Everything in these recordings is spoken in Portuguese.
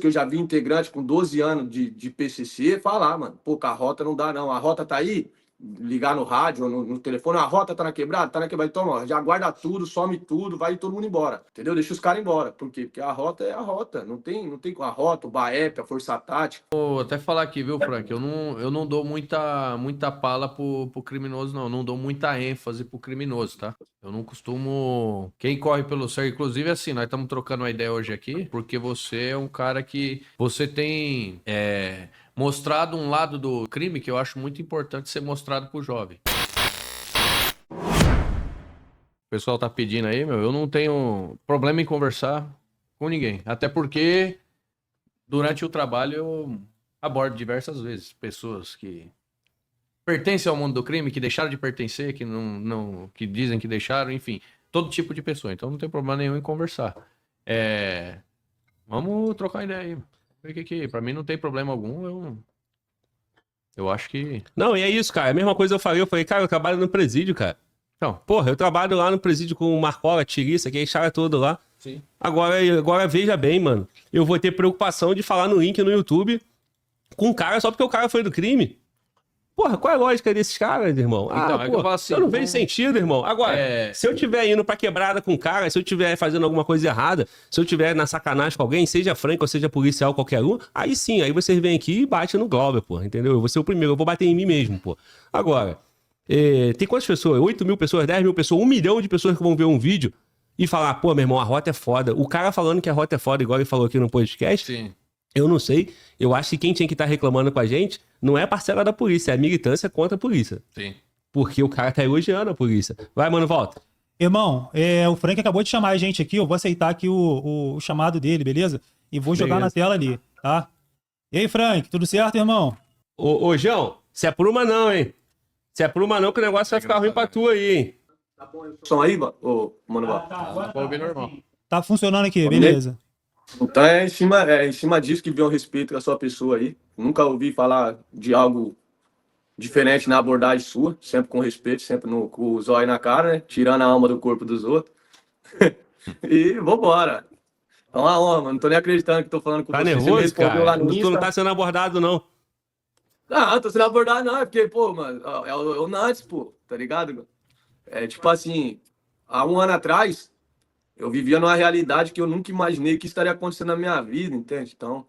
que eu já vi integrante com 12 anos de PCC falar, mano, pô, com a rota não dá não, a rota tá aí, ligar no rádio ou no telefone, a rota tá na quebrada, então, ó, já guarda tudo, some tudo, vai todo mundo embora, entendeu? Deixa os caras embora, por quê? Porque a rota é a rota, não tem a rota, o BAEP, a Força Tática. Vou até falar aqui, viu, Frank, eu não dou muita pala pro criminoso, não dou muita ênfase pro criminoso, tá? Eu não costumo... Quem corre pelo cerco, inclusive assim, nós estamos trocando uma ideia hoje aqui, porque você é um cara que... Você tem mostrado um lado do crime que eu acho muito importante ser mostrado pro jovem. O pessoal tá pedindo aí, meu, eu não tenho problema em conversar com ninguém. Até porque durante o trabalho eu abordo diversas vezes pessoas que pertencem ao mundo do crime, que deixaram de pertencer, que que dizem que deixaram, enfim, todo tipo de pessoa. Então não tem problema nenhum em conversar. Vamos trocar ideia aí. Pra mim não tem problema algum, eu acho que... Não, e é isso, cara. A mesma coisa eu falei, cara, eu trabalho no presídio, cara. Então, porra, eu trabalho lá no presídio com o Marcola, Tiriça, que é cara todo lá. Sim. Agora veja bem, mano. Eu vou ter preocupação de falar no link no YouTube com o cara só porque o cara foi do crime. Porra, qual é a lógica desses caras, irmão? Então, Eu falo assim, eu não vejo sentido, irmão. Agora, se eu tiver indo pra quebrada com o cara, se eu tiver fazendo alguma coisa errada, se eu tiver na sacanagem com alguém, seja franco ou seja policial, qualquer um, aí sim, aí vocês vêm aqui e batem no Glauber, pô, entendeu? Eu vou ser o primeiro, eu vou bater em mim mesmo, pô. Agora, tem quantas pessoas? 8 mil pessoas, 10 mil pessoas, 1 milhão de pessoas que vão ver um vídeo e falar, pô, meu irmão, a rota é foda. O cara falando que a rota é foda, igual ele falou aqui no podcast, sim. Eu não sei. Eu acho que quem tinha que estar reclamando com a gente não é a parcela da polícia, é a militância contra a polícia. Sim. Porque o cara tá elogiando a polícia. Vai, mano, volta. Irmão, o Frank acabou de chamar a gente aqui, eu vou aceitar aqui o chamado dele, beleza? E vou jogar na tela ali, tá? E aí, Frank, tudo certo, irmão? Ô, João, se apruma não, hein? Se apruma não que o negócio vai ficar ruim pra tu aí, hein? Tá bom, som aí, mano? Agora Vou ouvir normal. tá funcionando aqui, beleza. Então é em cima disso que vem o respeito da sua pessoa aí. Nunca ouvi falar de algo diferente na abordagem sua, sempre com respeito, sempre com o zóio na cara, né? Tirando a alma do corpo dos outros. E vambora. É uma honra, mano. Não tô nem acreditando que tô falando com tá você. nervoso, Você cara? Lá no tu não tá sendo abordado, não. Não, tô sendo abordado não, é porque, pô, mano, é o Nantes, pô, tá ligado? É tipo assim, há um ano atrás, eu vivia numa realidade que eu nunca imaginei que estaria acontecendo na minha vida, entende? Então,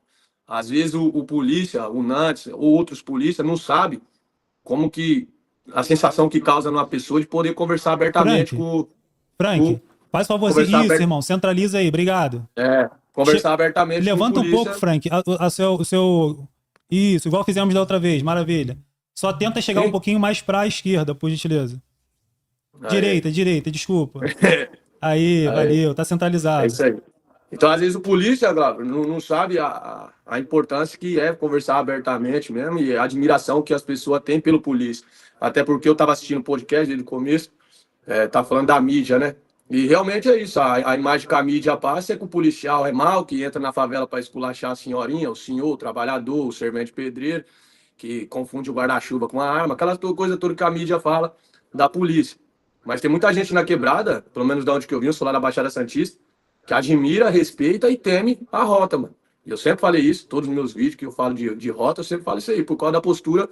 às vezes o polícia, o Nantes, ou outros polícias não sabem como que a sensação que causa numa pessoa de poder conversar abertamente Frank, faz favorzinho isso, irmão, centraliza aí, obrigado. Conversar abertamente levanta com o um pouco, Frank, o seu... Isso, igual fizemos da outra vez, maravilha. Só tenta chegar um pouquinho mais pra esquerda, por gentileza. Direita, desculpa. Aí, valeu, tá centralizado. É isso aí. Então, às vezes, o polícia, Glauber, não sabe a importância que é conversar abertamente mesmo e a admiração que as pessoas têm pelo polícia. Até porque eu estava assistindo o podcast desde o começo, tá falando da mídia, né? E realmente é isso, a imagem que a mídia passa é que o policial é mau, que entra na favela para esculachar a senhorinha, o senhor, o trabalhador, o servente pedreiro, que confunde o guarda-chuva com a arma, aquela coisa toda que a mídia fala da polícia. Mas tem muita gente na quebrada, pelo menos de onde que eu vim, eu sou lá da Baixada Santista, que admira, respeita e teme a rota, mano. E eu sempre falei isso, todos os meus vídeos que eu falo de rota, eu sempre falo isso aí, por causa da postura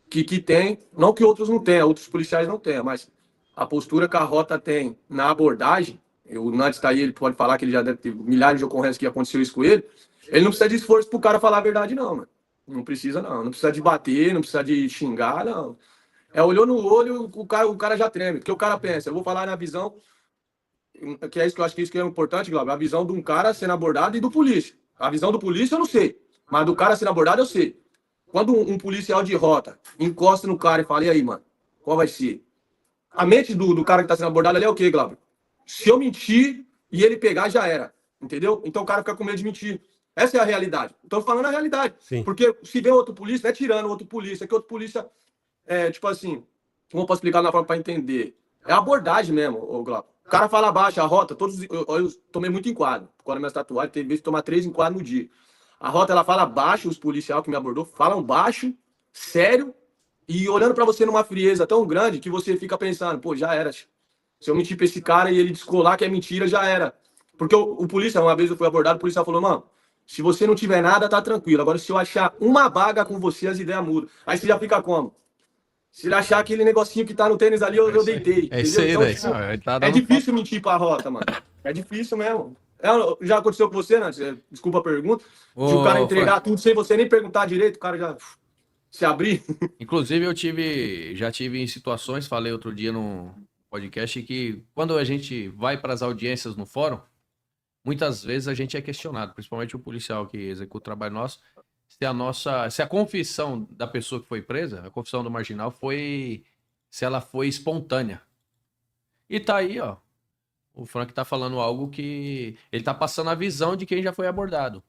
que tem, não que outros não tenham, outros policiais não tenham, mas a postura que a rota tem na abordagem, o Nantes está aí, ele pode falar que ele já deve ter milhares de ocorrências que aconteceu isso com ele não precisa de esforço pro cara falar a verdade não, mano. Não precisa não precisa de bater, não precisa de xingar, não. Olhou no olho, o cara já treme, porque o cara pensa, eu vou falar na visão, que é isso que eu acho que isso que é importante, Glauber, a visão de um cara sendo abordado e do polícia. A visão do polícia eu não sei, mas do cara sendo abordado eu sei. Quando um policial de rota encosta no cara e fala, e aí, mano, qual vai ser? A mente do cara que tá sendo abordado ali é o quê, Glauber? Se eu mentir e ele pegar, já era, entendeu? Então o cara fica com medo de mentir. Essa é a realidade. Estou falando a realidade. Sim. Porque se vem outro polícia, não é tirando outro polícia, que outro polícia, tipo assim, como eu posso explicar na forma para entender? É a abordagem mesmo, ô Glauber. O cara fala abaixo, a rota, eu tomei muito enquadro. Por causa das minhas tatuagens, teve vez de tomar 3 enquadros no dia. A rota, ela fala baixo, os policiais que me abordou falam baixo, sério, e olhando para você numa frieza tão grande que você fica pensando, pô, já era. Se eu mentir pra esse cara e ele descolar que é mentira, já era. Porque o polícia, uma vez eu fui abordado, o policial falou, mano, Se você não tiver nada, tá tranquilo. Agora, se eu achar uma vaga com você, as ideias mudam. Aí você já fica como? Se ele achar aquele negocinho que tá no tênis ali, eu deitei. É isso aí, então, né? tipo, é difícil mentir pra rota, mano. É difícil mesmo. Já aconteceu com você, né? Desculpa a pergunta. De o cara entregar tudo sem você nem perguntar direito, o cara já se abrir. Inclusive, já tive em situações, falei outro dia no podcast, que quando a gente vai para as audiências no fórum, muitas vezes a gente é questionado, principalmente o policial que executa o trabalho nosso, se a confissão da pessoa que foi presa, a confissão do marginal, se ela foi espontânea. E tá aí, ó. O Frank tá falando algo que ele tá passando a visão de quem já foi abordado.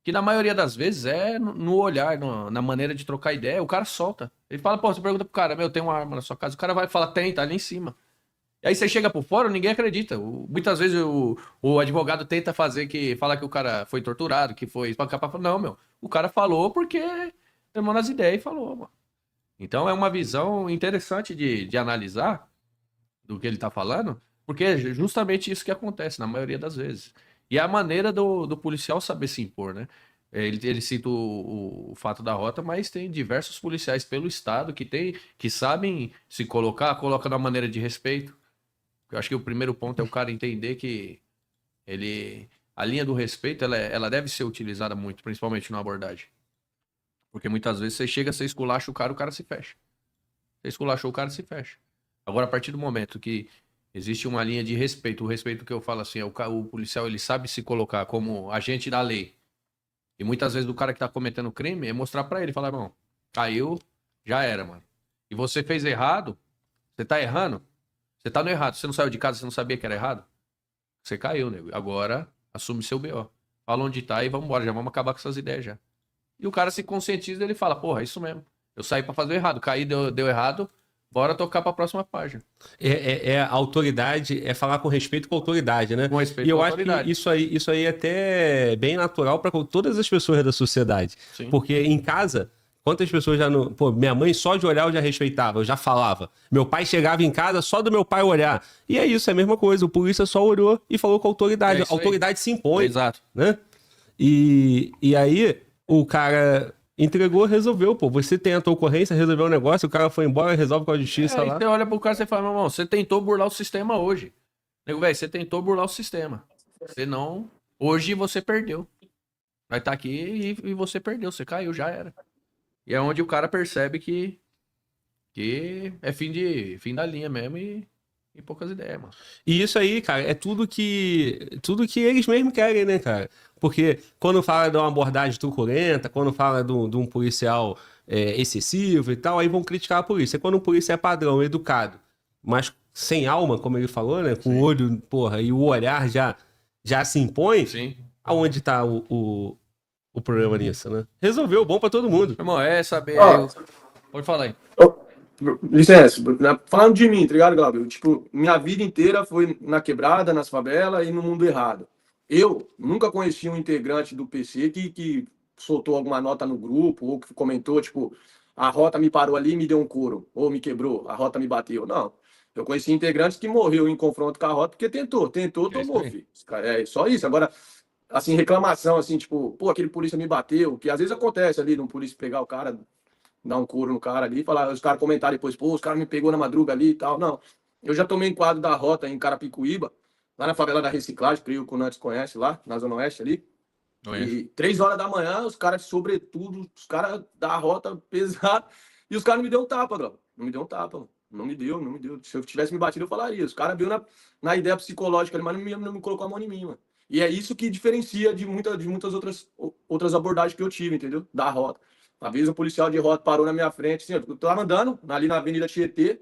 Que na maioria das vezes é no olhar, na maneira de trocar ideia, o cara solta. Ele fala, pô, você pergunta pro cara, tem uma arma na sua casa, o cara vai falar, tem, tá ali em cima. E aí você chega por fora, ninguém acredita. Muitas vezes o advogado tenta falar que o cara foi torturado, que foi espancado. Não, o cara falou porque tomou nas ideias e falou, mano. Então é uma visão interessante de analisar do que ele tá falando, porque é justamente isso que acontece na maioria das vezes. E é a maneira do policial saber se impor, né? Ele cita o fato da rota, mas tem diversos policiais pelo estado que sabem se coloca de uma maneira de respeito. Eu acho que o primeiro ponto é o cara entender que a linha do respeito ela deve ser utilizada muito, principalmente na abordagem. Porque muitas vezes você esculacha o cara se fecha. Você esculachou o cara, se fecha. Agora, a partir do momento que existe uma linha de respeito, o respeito que eu falo assim, o policial ele sabe se colocar como agente da lei. E muitas vezes o cara que tá cometendo crime é mostrar pra ele, falar, irmão, caiu, já era, mano. E você fez errado, você tá errando, você tá no errado. Você não saiu de casa, você não sabia que era errado? Você caiu, nego. Agora, assume seu BO. Fala onde tá e vamos embora, já vamos acabar com essas ideias já. E o cara se conscientiza e ele fala, porra, é isso mesmo. Eu saí pra fazer o errado, caí, deu errado, bora tocar pra próxima página. A autoridade, é falar com respeito com a autoridade, né? Com respeito e eu com a acho autoridade. que isso aí é até bem natural para todas as pessoas da sociedade. Sim. Porque em casa, quantas pessoas já não... Pô, minha mãe só de olhar eu já respeitava, eu já falava. Meu pai chegava em casa só do meu pai olhar. E é isso, é a mesma coisa. O polícia só olhou e falou com a autoridade. A autoridade se impõe. Exato. Né? E aí, o cara... entregou, resolveu, pô. Você tentou ocorrência, resolveu o negócio, o cara foi embora, resolve com a justiça lá. Aí você olha pro cara e fala, meu irmão, você tentou burlar o sistema hoje. Nego, velho, você tentou burlar o sistema. Você não... Hoje você perdeu. Vai estar aqui e você perdeu, você caiu, já era. E é onde o cara percebe que é fim da linha mesmo e poucas ideias, mano. E isso aí, cara, é tudo que eles mesmos querem, né, cara? Porque quando fala de uma abordagem truculenta, quando fala de um policial excessivo e tal, aí vão criticar a polícia. Quando o polícia é padrão, educado, mas sem alma, como ele falou, né? Com o olho, porra, e o olhar já se impõe. Sim. Aonde tá o problema nisso, né? Resolveu, bom pra todo mundo. Irmão, saber... Pode falar aí. Licença, falando de mim, tá ligado, Glauber? Tipo, minha vida inteira foi na quebrada, nas favelas e no mundo errado. Eu nunca conheci um integrante do PC que soltou alguma nota no grupo ou que comentou, tipo, a rota me parou ali e me deu um couro, ou me quebrou, a rota me bateu. Não. Eu conheci integrantes que morreu em confronto com a rota porque tentou, tomou, filho. É só isso. Agora, assim, reclamação, assim, tipo, pô, aquele polícia me bateu, que às vezes acontece ali de um polícia pegar o cara, dar um couro no cara ali, falar, os caras comentarem depois, pô, os caras me pegou na madruga ali e tal. Não. Eu já tomei enquadro da rota em Carapicuíba, lá na favela da Reciclagem, creio que o Nantes conhece lá, na Zona Oeste ali. E 3 horas da manhã, os caras, sobretudo, os caras da rota pesada, e os caras não me deu um tapa, Glauber. Não me deu um tapa, mano. Não me deu. Se eu tivesse me batido, eu falaria. Os caras viu na ideia psicológica ali, mas não me colocou a mão em mim, mano. E é isso que diferencia de muitas outras abordagens que eu tive, entendeu? Da rota. Uma vez um policial de rota parou na minha frente, assim, eu tava andando ali na Avenida Tietê,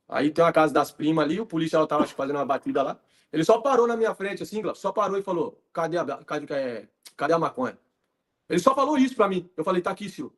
aí tem uma casa das primas ali, o policial tava acho, fazendo uma batida lá. Ele só parou na minha frente, assim, só parou e falou, cadê a maconha? Ele só falou isso pra mim. Eu falei, tá aqui, senhor.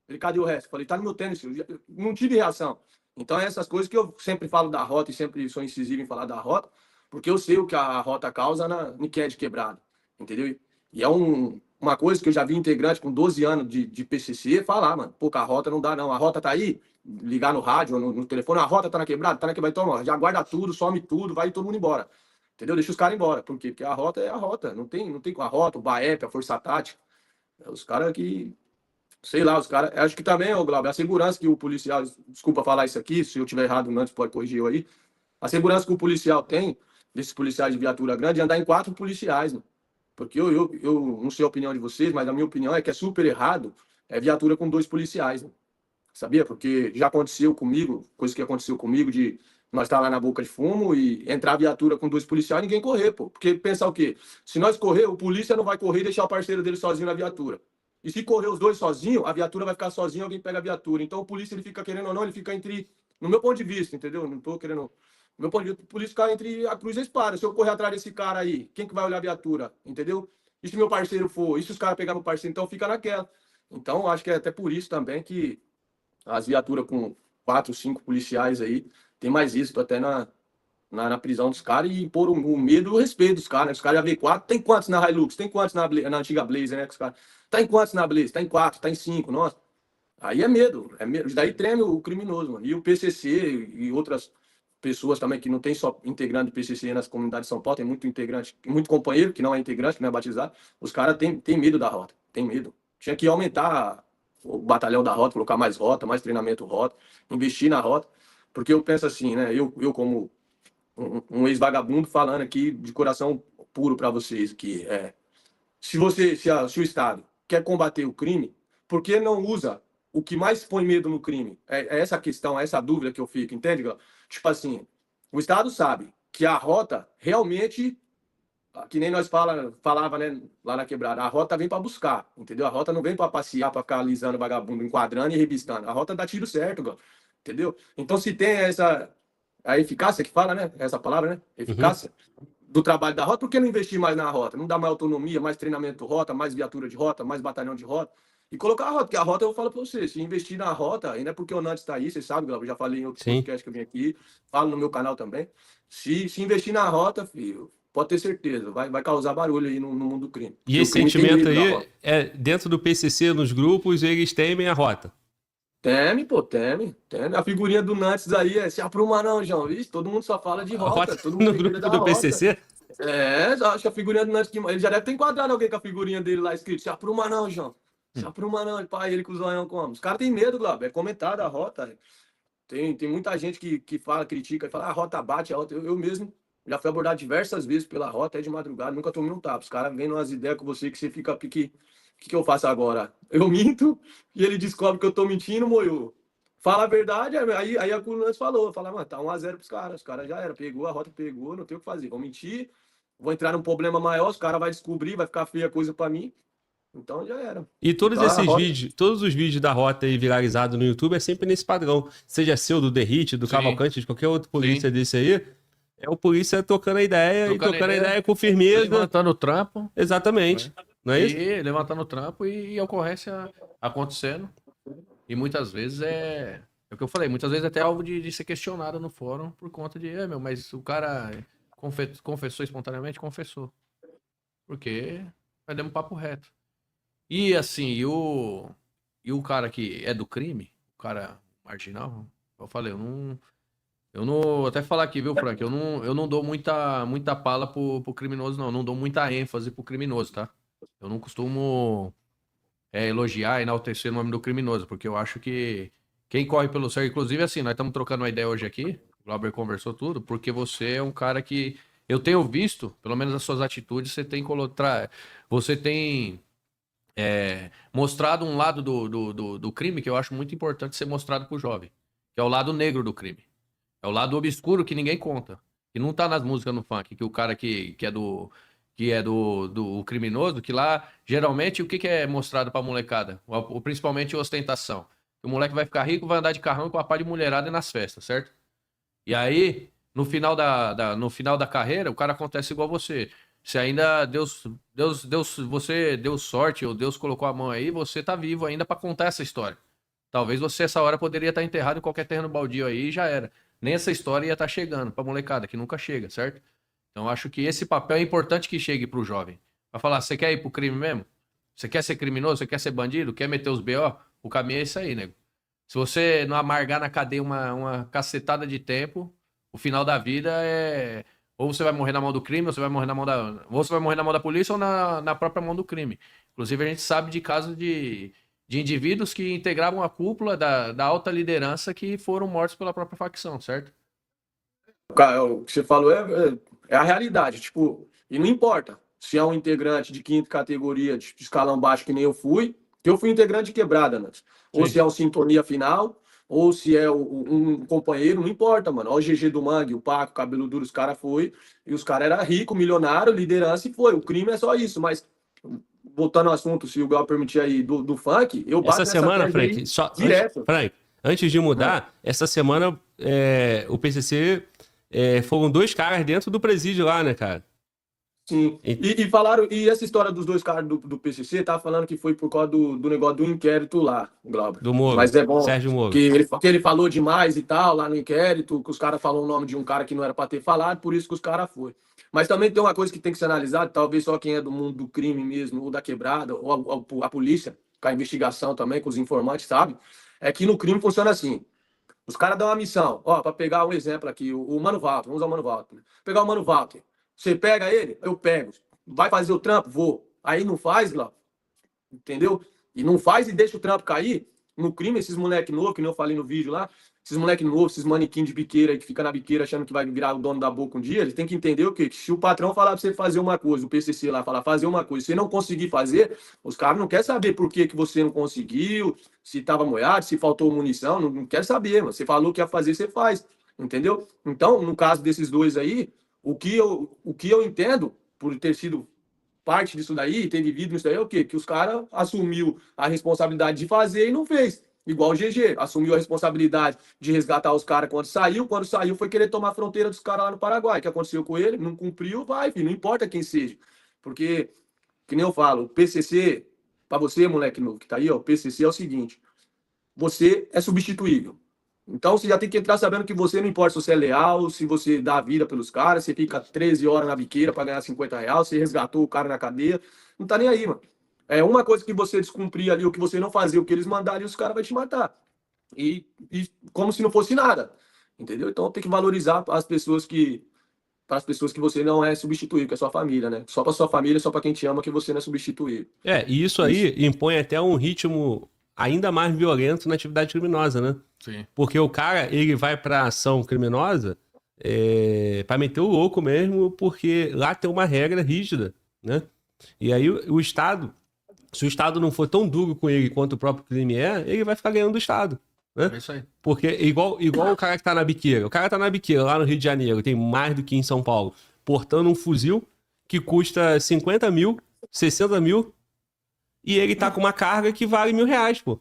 Ele, cadê o resto? Eu falei, tá no meu tênis, senhor. Não tive reação. Então, é essas coisas que eu sempre falo da rota e sempre sou incisivo em falar da rota, porque eu sei o que a rota causa em quem é de quebrada, entendeu? E é uma coisa que eu já vi integrante com 12 anos de PCC falar, mano, pô, a rota não dá não, a rota tá aí, ligar no rádio ou no telefone, a rota tá na quebrada, toma, já guarda tudo, some tudo, vai todo mundo embora. entendeu? Deixa os caras embora. Por quê? Porque a rota é a rota. Não tem com a rota, o BAEP, a Força Tática. Os caras que, sei lá, os caras. Acho que também, ô Glauber, a segurança que o policial. Desculpa falar isso aqui, se eu tiver errado antes, pode corrigir eu aí. A segurança que o policial tem, desses policiais de viatura grande, é andar em 4 policiais, né? Porque eu não sei a opinião de vocês, mas a minha opinião é que é super errado viatura com 2 policiais, né? Sabia? Porque já aconteceu comigo, coisa que aconteceu comigo, de nós estar lá na boca de fumo e entrar a viatura com 2 policiais e ninguém correr, pô. Porque pensar o quê? Se nós correr, o polícia não vai correr e deixar o parceiro dele sozinho na viatura. E se correr os dois sozinhos, a viatura vai ficar sozinha, alguém pega a viatura. Então o polícia, ele fica querendo ou não, ele fica entre, no meu ponto de vista, entendeu? Não tô querendo, no meu ponto de vista, o polícia fica entre a cruz e a espada. Se eu correr atrás desse cara aí, quem que vai olhar a viatura, entendeu? E se meu parceiro for? E se os caras pegarem o parceiro? Então fica naquela. Então acho que é até por isso também que as viaturas com 4, 5 policiais aí, tem mais isso até na prisão dos caras e impor o medo e o respeito dos caras, né? Os caras já vê 4, tem quantos na Hilux? Tem quantos na antiga Blazer, né? Os caras, tá em quantos na Blazer? Tá em 4, tá em 5, nossa. Aí é medo. Isso daí treme o criminoso, mano. E o PCC e outras pessoas também, que não tem só integrante do PCC nas comunidades de São Paulo, tem muito integrante, muito companheiro que não é integrante, que não é batizado. Os caras têm medo da rota, tem medo. Tinha que aumentar o batalhão da rota, colocar mais rota, mais treinamento rota, investir na rota, porque eu penso assim, né? Eu como um ex-vagabundo falando aqui de coração puro para vocês, que se o Estado quer combater o crime, por que não usa o que mais põe medo no crime? É essa questão, é essa dúvida que eu fico, entende? Tipo assim, o Estado sabe que a rota realmente, que nem nós falava, né, lá na quebrada, a rota vem para buscar, entendeu? A rota não vem para passear, para ficar alisando vagabundo, enquadrando e revistando. A rota dá tiro certo, entendeu? Então, se tem a eficácia que fala, né? Essa palavra, né? Eficácia do trabalho da rota, por que não investir mais na rota? Não dá mais autonomia, mais treinamento de rota, mais viatura de rota, mais batalhão de rota? E colocar a rota, porque a rota eu falo para você, se investir na rota, ainda é porque o Nantes está aí, você sabe, eu já falei em outro podcast que eu vim aqui, falo no meu canal também. Se investir na rota, filho, pode ter certeza, vai causar barulho aí no mundo do crime. E esse sentimento aí, dentro do PCC, nos grupos, eles temem a rota? Teme, pô, teme. A figurinha do Nantes aí se apruma não, João. Vixe, todo mundo só fala de rota. Todo mundo no grupo do PCC? Acho que a figurinha do Nantes, ele já deve ter enquadrado alguém com a figurinha dele lá escrito, se apruma não, João. Se apruma não, pai, ele com o zoião como. Os caras têm medo, Glauber, é comentado a rota. Tem muita gente que fala, critica, e fala, a rota bate, a rota. Eu mesmo já fui abordado diversas vezes pela rota, de madrugada, nunca tomei um tapa. Os caras vêm umas ideias com você que você fica pique. O que eu faço agora? Eu minto e ele descobre que eu tô mentindo, moiô. Fala a verdade, aí a Cunantes falou, mano, tá 1-0 pros caras, os caras já era, pegou, a rota pegou, não tem o que fazer, vou mentir, vou entrar num problema maior, os caras vão descobrir, vai ficar feia coisa pra mim, então já era. E todos então, esses vídeos, todos os vídeos da rota aí viralizados no YouTube é sempre nesse padrão, seja seu, do Derrite, do Cavalcante, de qualquer outro polícia desse aí, é o polícia tocando a ideia tocando a ideia com firmeza. Levantando o trampo. Exatamente. Não é isso? E levantando o trampo e ocorrência acontecendo. E muitas vezes é o que eu falei, muitas vezes é até alvo de ser questionado no fórum por conta de, mas o cara confessou espontaneamente? Confessou. Porque nós demos um papo reto. E assim, e o cara que é do crime, o cara marginal, eu falei, eu não até falar aqui, viu, Frank? Eu não dou muita pala pro criminoso, não. Não dou muita ênfase pro criminoso, tá? Eu não costumo elogiar e enaltecer o nome do criminoso, porque eu acho que quem corre pelo cerco, inclusive assim, nós estamos trocando uma ideia hoje aqui, o Glauber conversou tudo, porque você é um cara que eu tenho visto, pelo menos as suas atitudes, você tem mostrado um lado do crime que eu acho muito importante ser mostrado pro jovem, que é o lado negro do crime. É o lado obscuro que ninguém conta. Que não tá nas músicas no funk, que o cara que é do criminoso, que lá, geralmente, o que é mostrado pra molecada? Principalmente ostentação. O moleque vai ficar rico, vai andar de carrão com a pá de mulherada nas festas, certo? E aí, no final da carreira, o cara acontece igual você. Se ainda você deu sorte, ou Deus colocou a mão aí, você tá vivo ainda pra contar essa história. Talvez você, essa hora, poderia estar enterrado em qualquer terreno baldio aí e já era. Nem essa história ia estar chegando pra molecada, que nunca chega, certo? Então, acho que esse papel é importante que chegue pro jovem. Vai falar, você quer ir pro crime mesmo? Você quer ser criminoso? Você quer ser bandido? Quer meter os BO? O caminho é isso aí, nego. Se você não amargar na cadeia uma cacetada de tempo, o final da vida Ou você vai morrer na mão do crime, ou você vai morrer na mão da polícia ou na própria mão do crime. Inclusive, a gente sabe de casos de indivíduos que integravam a cúpula da alta liderança que foram mortos pela própria facção, certo? O que você falou é a realidade, tipo, e não importa se é um integrante de quinta categoria, de escalão baixo, que nem eu fui, que eu fui integrante de quebrada, né? Ou se é um sintonia final, ou se é um companheiro, não importa, mano. Olha o GG do Mangue, o Paco, o Cabelo Duro, os caras foi, e os caras eram ricos, milionário, liderança, e foi. O crime é só isso, mas voltando ao assunto, se o Gal permitir aí, do funk, eu bato essa semana, Frank, direto. Frank, antes de mudar, essa semana o PCC foram 2 caras dentro do presídio lá, né, cara? Sim. E falaram, e essa história dos 2 caras do PCC, tava falando que foi por causa do negócio do inquérito lá, Glauber. Do Moro. Mas é bom Sérgio Moro. que ele falou demais e tal, lá no inquérito, que os caras falaram o nome de um cara que não era pra ter falado, por isso que os caras foram. Mas também tem uma coisa que tem que ser analisada, talvez só quem é do mundo do crime mesmo, ou da quebrada, ou a polícia, com a investigação também, com os informantes, sabe? É que no crime funciona assim. Os caras dão uma missão, ó, pra pegar um exemplo aqui, o Mano Walter, vamos usar o Mano Walter. Pegar o Mano Walter. Você pega ele, eu pego. Vai fazer o trampo? Vou. Aí não faz, lá, entendeu? E não faz e deixa o trampo cair. No crime, esses moleque novo, que nem eu falei no vídeo lá, esses moleque novo, esses manequim de biqueira aí que fica na biqueira achando que vai virar o dono da boca um dia, eles têm que entender o quê? Que se o patrão falar pra você fazer uma coisa, o PCC lá falar fazer uma coisa, se você não conseguir fazer, os caras não querem saber por que você não conseguiu, se tava molhado, se faltou munição, não quer saber, mano. Você falou que ia fazer, você faz, entendeu? Então, no caso desses 2 aí, o que eu entendo, por ter sido parte disso daí, ter vivido isso daí, é o quê? Que os caras assumiu a responsabilidade de fazer e não fez. Igual o GG, assumiu a responsabilidade de resgatar os caras quando saiu foi querer tomar a fronteira dos caras lá no Paraguai. O que aconteceu com ele? Não cumpriu, vai, filho, não importa quem seja. Porque, que nem eu falo, o PCC, para você, moleque novo que tá aí, ó, o PCC é o seguinte, você é substituível. Então você já tem que entrar sabendo que você não importa se você é leal, se você dá a vida pelos caras, você fica 13 horas na biqueira para ganhar R$50, você resgatou o cara na cadeia, não tá nem aí, mano. É uma coisa que você descumprir ali, o que você não fazer, o que eles mandarem, os caras vão te matar. E como se não fosse nada, entendeu? Então tem que valorizar as pessoas para as pessoas que você não é substituível, que é sua família, né? Só para sua família, só para quem te ama que você não é substituível. E isso aí impõe até um ritmo ainda mais violento na atividade criminosa, né? Sim. Porque o cara, ele vai pra ação criminosa pra meter o louco mesmo, porque lá tem uma regra rígida, né? E aí o Estado, se o Estado não for tão duro com ele quanto o próprio crime ele vai ficar ganhando do Estado, né? É isso aí. Porque igual o cara que tá na biqueira. O cara tá na biqueira lá no Rio de Janeiro, tem mais do que em São Paulo, portando um fuzil que custa 50 mil, 60 mil, e ele tá com uma carga que vale R$1.000, pô.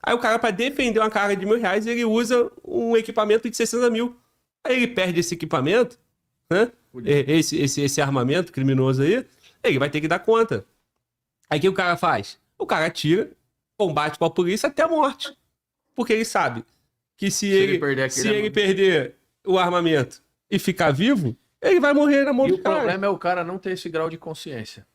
Aí o cara, pra defender uma carga de R$1.000, ele usa um equipamento de 60 mil. Aí ele perde esse equipamento, né? Esse armamento criminoso aí, ele vai ter que dar conta. Aí o que o cara faz? O cara atira, combate com a polícia até a morte. Porque ele sabe que se ele perder o armamento e ficar vivo, ele vai morrer na mão do cara. E o problema é o cara não ter esse grau de consciência.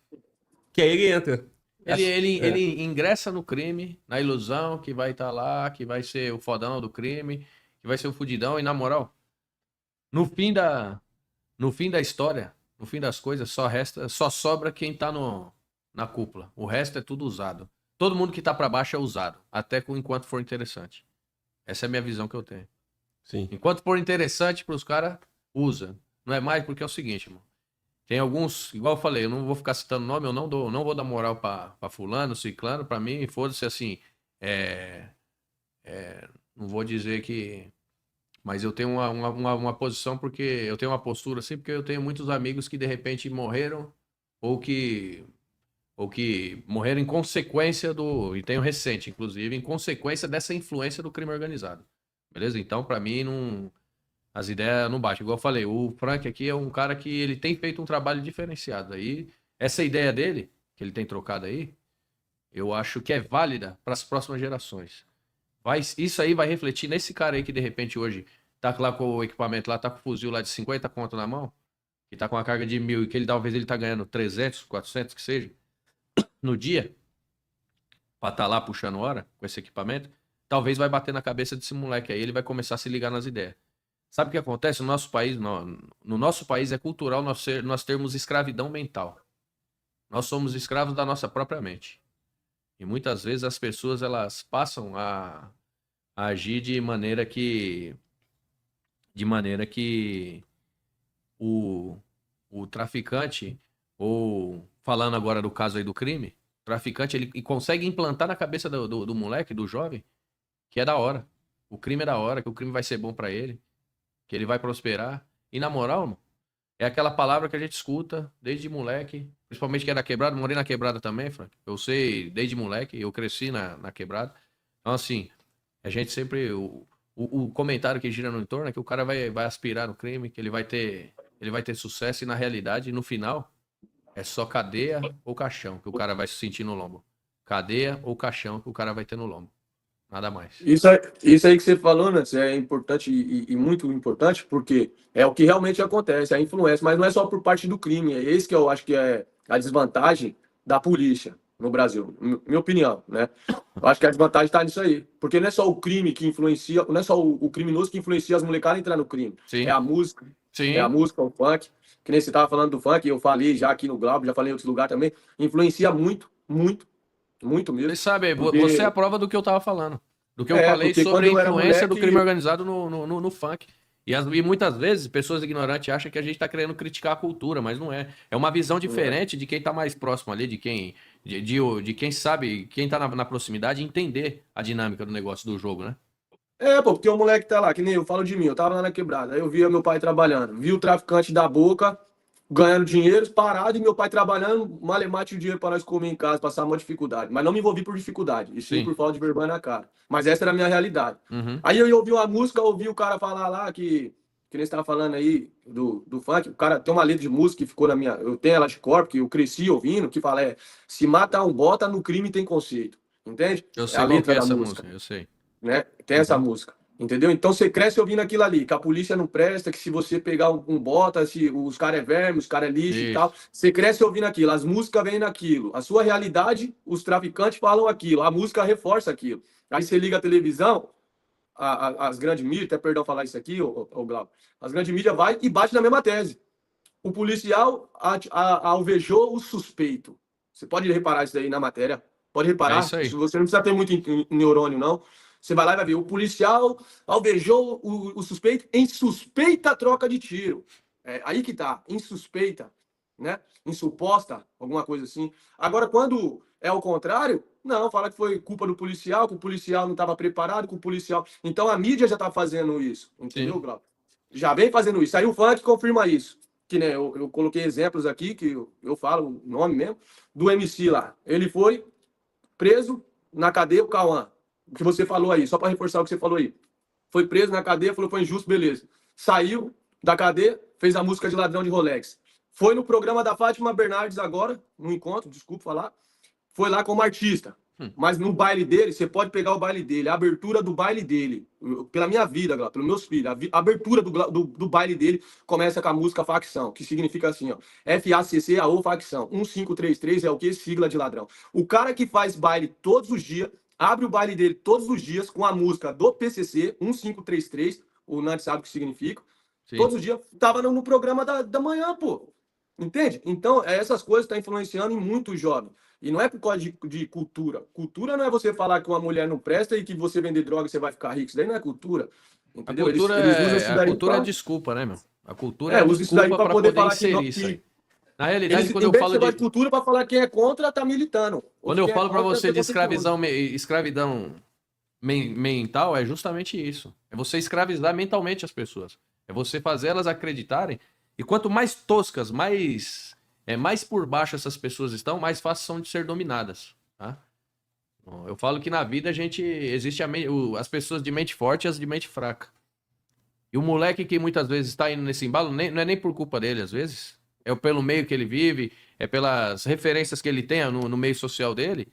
Que aí ele entra. Ele ingressa no crime, na ilusão que vai estar lá, que vai ser o fodão do crime, que vai ser o fudidão, e na moral, no fim da história, no fim das coisas, só sobra quem tá na cúpula. O resto é tudo usado. Todo mundo que tá pra baixo é usado, até enquanto for interessante. Essa é a minha visão que eu tenho. Sim. Enquanto for interessante pros caras, usa. Não é mais porque é o seguinte, mano. Tem alguns, igual eu falei, eu não vou ficar citando nome, eu não vou dar moral pra fulano, ciclano, pra mim, foda-se assim, não vou dizer que, mas eu tenho uma posição porque, eu tenho uma postura assim, porque eu tenho muitos amigos que de repente morreram, ou que morreram em consequência e tenho recente, inclusive, em consequência dessa influência do crime organizado, beleza? Então, pra mim, as ideias não batem. Igual eu falei, o Frank aqui é um cara que ele tem feito um trabalho diferenciado. Aí, essa ideia dele, que ele tem trocado aí, eu acho que é válida para as próximas gerações. Isso aí vai refletir nesse cara aí que, de repente, hoje tá lá com o equipamento lá, tá com o fuzil lá de 50 conto na mão, que tá com uma carga de 1.000 e que talvez ele tá ganhando 300, 400, que seja, no dia, pra tá lá puxando hora com esse equipamento, talvez vai bater na cabeça desse moleque aí, ele vai começar a se ligar nas ideias. Sabe o que acontece no nosso país? No nosso país é cultural nós termos escravidão mental. Nós somos escravos da nossa própria mente. E muitas vezes as pessoas elas passam a agir de maneira que o traficante, ou falando agora do caso aí do crime, o traficante ele consegue implantar na cabeça do moleque, do jovem, que é da hora. O crime é da hora, que o crime vai ser bom pra ele, que ele vai prosperar. E na moral, mano, é aquela palavra que a gente escuta desde moleque, principalmente que é da quebrada, morei na quebrada também, Frank. Eu sei desde moleque, eu cresci na quebrada. Então, assim, a gente sempre. O comentário que gira no entorno é que o cara vai aspirar no crime, que ele vai ter sucesso, e na realidade, no final, é só cadeia ou caixão que o cara vai se sentir no lombo. Cadeia ou caixão que o cara vai ter no lombo. Nada mais. Isso aí que você falou, né? Isso é importante e muito importante, porque é o que realmente acontece, a influência, mas não é só por parte do crime, é esse que eu acho que é a desvantagem da polícia no Brasil, minha opinião, né? Eu acho que a desvantagem está nisso aí, porque não é só o crime que influencia, não é só o criminoso que influencia as molecadas a entrar no crime, Sim. é a música, Sim. é a música, o funk, que nem você estava falando do funk, eu falei já aqui no Glauber, já falei em outros lugares também, influencia muito, muito, muito mesmo. Você sabe, porque... você é a prova do que eu tava falando. Do que eu falei sobre a influência do crime organizado no funk. E muitas vezes, pessoas ignorantes acham que a gente tá querendo criticar a cultura, mas não é. É uma visão diferente de quem tá mais próximo ali, de quem sabe, quem tá na proximidade, entender a dinâmica do negócio do jogo, né? Porque o moleque tá lá, que nem eu falo de mim, eu tava lá na quebrada, aí eu via meu pai trabalhando, vi o traficante da boca ganhando dinheiro, parado, e meu pai trabalhando, malemate o dinheiro para nós comer em casa, passar uma dificuldade. Mas não me envolvi por dificuldade, e sim por falta de vergonha na cara. Mas essa era a minha realidade. Uhum. Aí eu ouvi uma música, ouvi o cara falar lá que nem você tava falando aí do funk, o cara tem uma letra de música que ficou na minha. Eu tenho ela de cor, porque eu cresci ouvindo, que fala se mata um bota, no crime tem conceito. Entende? Eu sei a letra da essa música. Eu sei. Né? Tem essa música. Entendeu? Então você cresce ouvindo aquilo ali, que a polícia não presta, que se você pegar um bota, se os caras é verme, os caras é lixo e tal. Você cresce ouvindo aquilo, as músicas vêm naquilo. A sua realidade, os traficantes falam aquilo, a música reforça aquilo. Aí você liga a televisão, as grandes mídias, até perdão falar isso aqui, ô Glauco, as grandes mídias vai e bate na mesma tese. O policial alvejou o suspeito. Você pode reparar isso daí na matéria. Pode reparar. É isso aí. Você não precisa ter muito neurônio, não. Você vai lá e vai ver. O policial alvejou o suspeito em suspeita troca de tiro. É aí que tá. Em suspeita. Né? Em suposta, alguma coisa assim. Agora, quando é o contrário, não, fala que foi culpa do policial, que o policial não estava preparado, que o policial... Então a mídia já tá fazendo isso. Entendeu, Glauco? Já vem fazendo isso. Aí o funk confirma isso. Que, né, eu coloquei exemplos aqui, que eu falo o nome mesmo, do MC lá. Ele foi preso na cadeia, o Cauã. O que você falou aí, só para reforçar o que você falou aí. Foi preso na cadeia, falou que foi injusto, beleza. Saiu da cadeia, fez a música de ladrão de Rolex. Foi no programa da Fátima Bernardes agora, no encontro, desculpa falar. Foi lá como artista. Mas no baile dele, você pode pegar o baile dele, a abertura do baile dele, pela minha vida, pelos meus filhos, a abertura do baile dele começa com a música Facção, que significa assim, ó, FACCAO Facção, 1533 é o que? Sigla de ladrão. O cara que faz baile todos os dias, abre o baile dele todos os dias com a música do PCC, 1533, o Nante sabe o que significa, Sim. Todos os dias tava no programa da manhã, pô. Entende? Então, essas coisas estão influenciando em muito jovem. E não é por causa de cultura. Cultura não é você falar que uma mulher não presta e que você vender droga você vai ficar rico. Isso daí não é cultura. Entendeu? A cultura, a cultura é desculpa, né, meu? A cultura é desculpa para poder inserir isso aí. Na realidade, quando eu falo de cultura para falar quem é contra, tá militando. Quando eu falo para você de escravidão mental, é justamente isso. É você escravizar mentalmente as pessoas. É você fazer elas acreditarem. E quanto mais toscas, mais por baixo essas pessoas estão, mais fácil são de ser dominadas. Tá? Eu falo que na vida existe as pessoas de mente forte e as de mente fraca. E o moleque que muitas vezes está indo nesse embalo, não é nem por culpa dele, às vezes. É pelo meio que ele vive, é pelas referências que ele tem no meio social dele.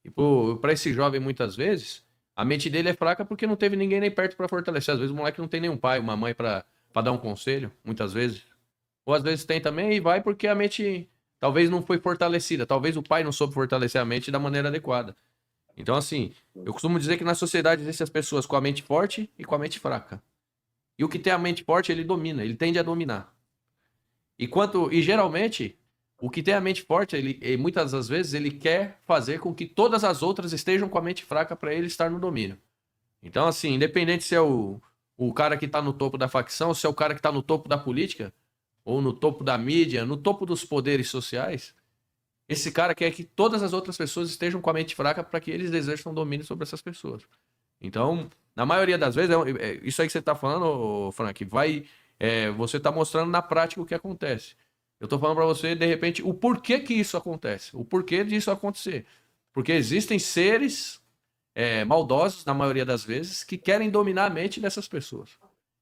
E para esse jovem, muitas vezes, a mente dele é fraca porque não teve ninguém nem perto para fortalecer. Às vezes o moleque não tem nenhum pai, uma mãe para dar um conselho, muitas vezes. Ou às vezes tem também e vai porque a mente talvez não foi fortalecida. Talvez o pai não soube fortalecer a mente da maneira adequada. Então, assim, eu costumo dizer que na sociedade existem as pessoas com a mente forte e com a mente fraca. E o que tem a mente forte, ele domina, ele tende a dominar. E geralmente, o que tem a mente forte, muitas das vezes, ele quer fazer com que todas as outras estejam com a mente fraca para ele estar no domínio. Então, assim, independente se é o cara que está no topo da facção, se é o cara que está no topo da política, ou no topo da mídia, no topo dos poderes sociais, esse cara quer que todas as outras pessoas estejam com a mente fraca para que eles exerçam domínio sobre essas pessoas. Então, na maioria das vezes, isso aí que você está falando, Frank, você está mostrando na prática o que acontece. Eu estou falando para você, de repente, o porquê que isso acontece, o porquê disso acontecer. Porque existem seres maldosos, na maioria das vezes, que querem dominar a mente dessas pessoas.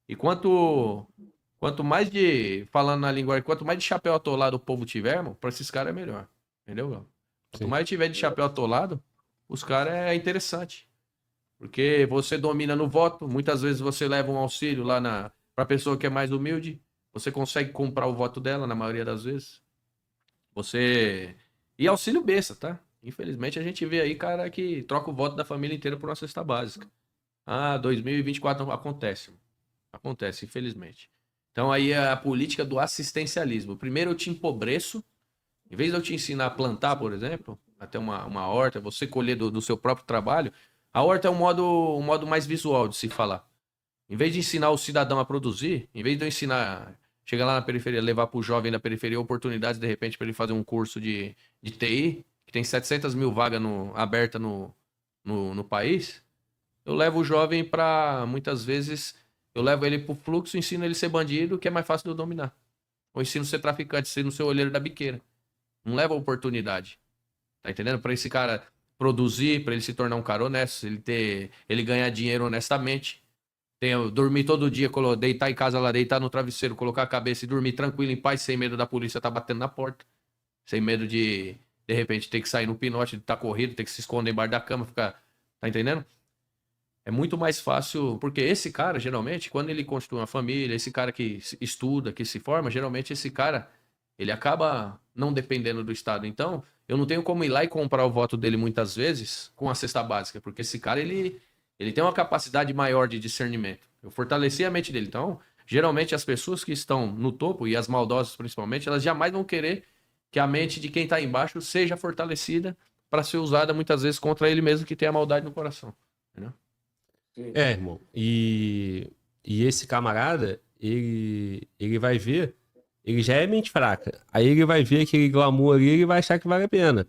E quanto mais falando na linguagem, quanto mais de chapéu atolado o povo tiver, irmão, para esses caras é melhor. Entendeu? Quanto mais tiver de chapéu atolado, os caras é interessante. Porque você domina no voto, muitas vezes você leva um auxílio lá para a pessoa que é mais humilde, você consegue comprar o voto dela, na maioria das vezes. E auxílio besta, tá? Infelizmente a gente vê aí, cara, que troca o voto da família inteira por uma cesta básica. 2024 acontece. Acontece, infelizmente. Então aí é a política do assistencialismo. Primeiro eu te empobreço, em vez de eu te ensinar a plantar, por exemplo, até uma horta, você colher do seu próprio trabalho, a horta é um modo mais visual de se falar. Em vez de ensinar o cidadão a produzir, em vez de eu ensinar, chegar lá na periferia, levar para o jovem da periferia oportunidades, de repente, para ele fazer um curso de TI, que tem 700 mil vagas abertas no país, eu levo o jovem para, muitas vezes, eu levo ele para o fluxo, ensino ele a ser bandido, que é mais fácil de eu dominar. Ou ensino ser traficante, ensino ser olheiro da biqueira. Não leva oportunidade. Tá entendendo? Para esse cara produzir, para ele se tornar um cara honesto, ele ganhar dinheiro honestamente. Dormir todo dia, deitar em casa lá, deitar no travesseiro, colocar a cabeça e dormir tranquilo, em paz, sem medo da polícia tá batendo na porta. Sem medo de repente, ter que sair no pinote, de estar corrido, ter que se esconder embaixo da cama, ficar... Tá entendendo? É muito mais fácil, porque esse cara, geralmente, quando ele constitui uma família, esse cara que estuda, que se forma, geralmente esse cara, ele acaba não dependendo do Estado. Então, eu não tenho como ir lá e comprar o voto dele muitas vezes com a cesta básica, porque esse cara, ele tem uma capacidade maior de discernimento. Eu fortaleci a mente dele. Então, geralmente, as pessoas que estão no topo, e as maldosas principalmente, elas jamais vão querer que a mente de quem está embaixo seja fortalecida para ser usada muitas vezes contra ele mesmo que tem a maldade no coração. Entendeu? Irmão. E esse camarada, ele vai ver, ele já é mente fraca. Aí ele vai ver aquele glamour ali e ele vai achar que vale a pena.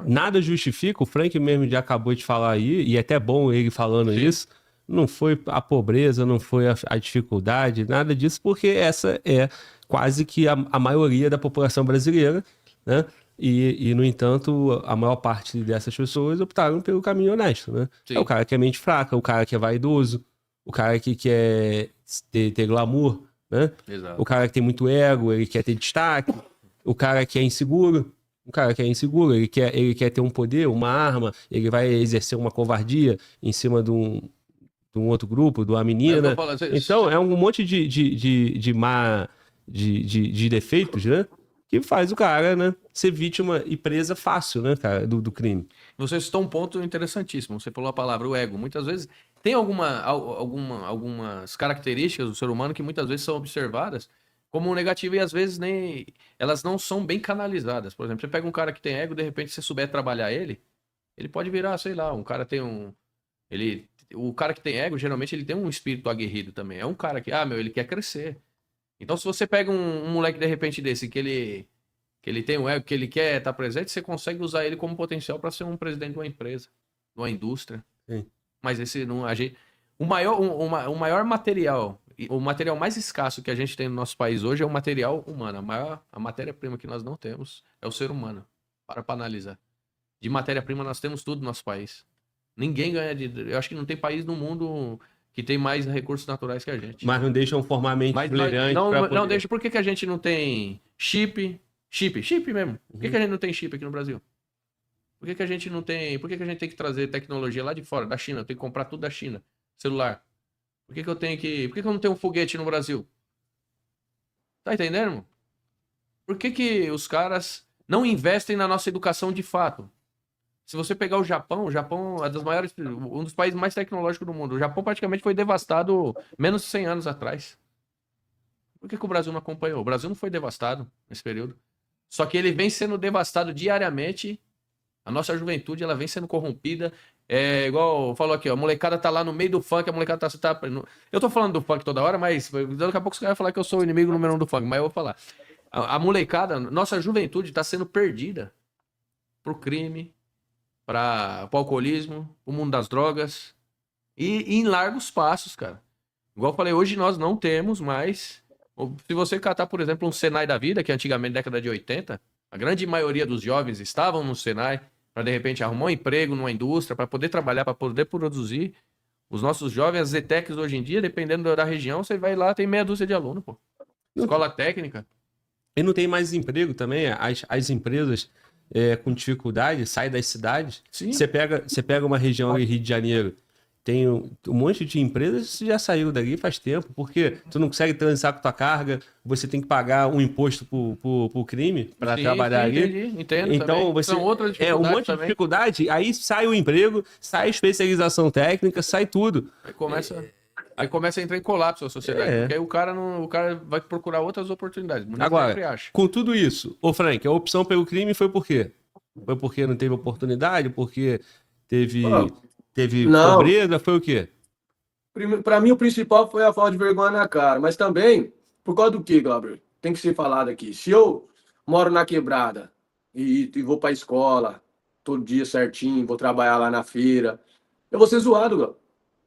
Nada justifica, o Frank mesmo já acabou de falar aí, e é até bom ele falando isso, não foi a pobreza, não foi a dificuldade, nada disso, porque essa é quase que a maioria da população brasileira, né? E, no entanto, a maior parte dessas pessoas optaram pelo caminho honesto, né? Sim. É o cara que é mente fraca, o cara que é vaidoso, o cara que quer ter glamour, né? Exato. O cara que tem muito ego, ele quer ter destaque, o cara que é inseguro, ele quer ter um poder, uma arma, ele vai exercer uma covardia em cima de um outro grupo, de uma menina. Então, é um monte de defeitos, né? Que faz o cara, né, ser vítima e presa fácil, né, cara, do crime. Você citou um ponto interessantíssimo. Você falou a palavra, o ego. Muitas vezes tem algumas características do ser humano que muitas vezes são observadas como negativas e às vezes elas não são bem canalizadas. Por exemplo, você pega um cara que tem ego, de repente, se você souber trabalhar ele pode virar, sei lá, um cara tem o cara que tem ego, geralmente, ele tem um espírito aguerrido também. É um cara que, ele quer crescer. Então, se você pega um moleque, de repente, desse, que ele tem um ego, que ele quer estar presente, você consegue usar ele como potencial para ser um presidente de uma empresa, de uma indústria. Sim. Mas esse não... O maior material, o material mais escasso que a gente tem no nosso país hoje é o material humano. A matéria-prima que nós não temos é o ser humano. Para analisar. De matéria-prima nós temos tudo no nosso país. Ninguém ganha eu acho que não tem país no mundo que tem mais recursos naturais que a gente. Mas não deixam formar mente brilhante. Não deixa. Por que a gente não tem chip mesmo? Por que a gente não tem chip aqui no Brasil? Por que a gente não tem... Por que a gente tem que trazer tecnologia lá de fora, da China? Eu tenho que comprar tudo da China. Celular. Por que eu não tenho um foguete no Brasil? Tá entendendo, irmão? Por que os caras não investem na nossa educação de fato? Se você pegar o Japão é um dos países mais tecnológicos do mundo. O Japão praticamente foi devastado menos de 100 anos atrás. Por que o Brasil não acompanhou? O Brasil não foi devastado nesse período. Só que ele vem sendo devastado diariamente. A nossa juventude, ela vem sendo corrompida. É igual falou aqui, ó, a molecada tá lá no meio do funk, a molecada tá... Eu tô falando do funk toda hora, mas daqui a pouco você vai falar que eu sou o inimigo número 1 do funk, mas eu vou falar. A molecada, nossa juventude tá sendo perdida pro crime, para o alcoolismo, o mundo das drogas, e em largos passos, cara. Igual eu falei, hoje nós não temos mais... Se você catar, por exemplo, um Senai da vida, que antigamente, década de 80, a grande maioria dos jovens estavam no Senai para, de repente, arrumar um emprego numa indústria, para poder trabalhar, para poder produzir. Os nossos jovens, as ETECs hoje em dia, dependendo da região, você vai lá, tem meia dúzia de aluno, pô. Escola técnica. E não tem mais emprego também, as empresas com dificuldade saem das cidades. Sim. Você pega uma região aí, Rio de Janeiro, tem um monte de empresas que já saíram dali faz tempo, porque tu não consegue transitar com tua carga, você tem que pagar um imposto pro crime para trabalhar ali. Entendo então, também. você São outras dificuldades um monte de dificuldade, aí sai o emprego, sai a especialização técnica, sai tudo. Aí começa a entrar em colapso a sociedade, porque aí o cara vai procurar outras oportunidades. Agora, com tudo isso, ô Frank, a opção pelo crime foi por quê? Foi porque não teve oportunidade? Porque teve pobreza? Foi o quê? Para mim, o principal foi a falta de vergonha na cara. Mas também, por causa do quê, Gabriel? Tem que ser falado aqui. Se eu moro na quebrada e vou para a escola todo dia certinho, vou trabalhar lá na feira, eu vou ser zoado, Gabriel.